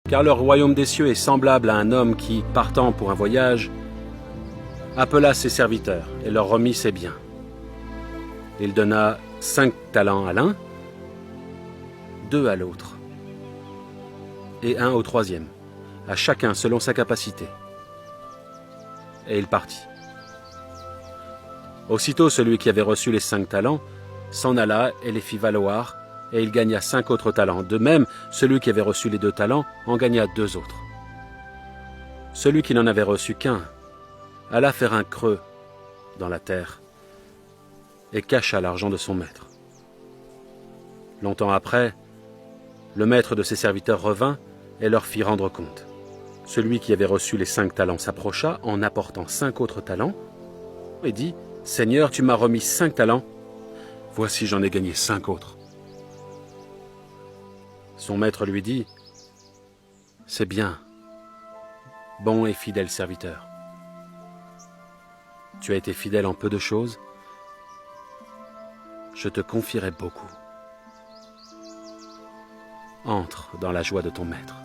car le royaume des cieux est semblable à un homme qui, partant pour un voyage, appela ses serviteurs et leur remit ses biens. Il donna 5 talents à l'un, 2 à l'autre, et 1 au troisième, à chacun selon sa capacité. Et il partit. Aussitôt celui qui avait reçu les 5 talents s'en alla et les fit valoir, et il gagna 5 autres talents. De même, celui qui avait reçu les 2 talents en gagna 2 autres. Celui qui n'en avait reçu qu'un alla faire un creux dans la terre et cacha l'argent de son maître. Longtemps après, le maître de ses serviteurs revint et leur fit rendre compte. Celui qui avait reçu les 5 talents s'approcha en apportant 5 autres talents et dit « Seigneur, tu m'as remis 5 talents, voici j'en ai gagné 5 autres. » Son maître lui dit « C'est bien, bon et fidèle serviteur. Tu as été fidèle en peu de choses, je te confierai beaucoup. Entre dans la joie de ton maître. »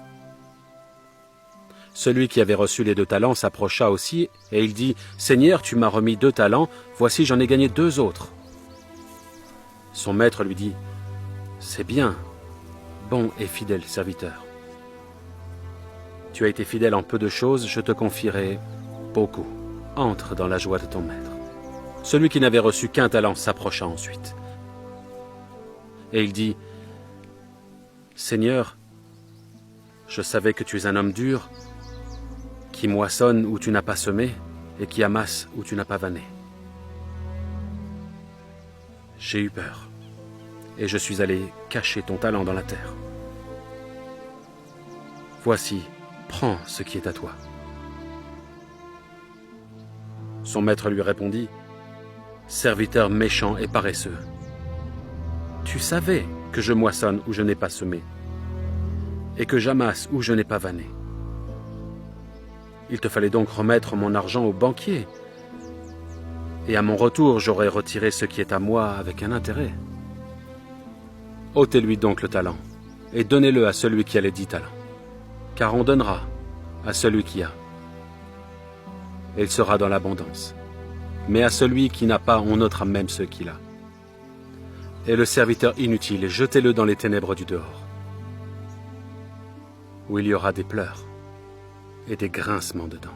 Celui qui avait reçu les 2 talents s'approcha aussi, et il dit « Seigneur, tu m'as remis 2 talents, voici j'en ai gagné 2 autres. » Son maître lui dit « C'est bien, bon et fidèle serviteur. Tu as été fidèle en peu de choses, je te confierai beaucoup. Entre dans la joie de ton maître. » Celui qui n'avait reçu qu'un talent s'approcha ensuite. Et il dit « Seigneur, je savais que tu es un homme dur, qui moissonne où tu n'as pas semé, et qui amasse où tu n'as pas vanné. J'ai eu peur, et je suis allé cacher ton talent dans la terre. Voici, prends ce qui est à toi. » Son maître lui répondit « Serviteur méchant et paresseux, tu savais que je moissonne où je n'ai pas semé, et que j'amasse où je n'ai pas vanné. Il te fallait donc remettre mon argent au banquier, et à mon retour j'aurais retiré ce qui est à moi avec un intérêt. Ôtez-lui donc le talent, et donnez-le à celui qui a les 10 talents, car on donnera à celui qui a, et il sera dans l'abondance. Mais à celui qui n'a pas, on ôtera même ce qu'il a. Et le serviteur inutile, jetez-le dans les ténèbres du dehors, où il y aura des pleurs et des grincements de dents. »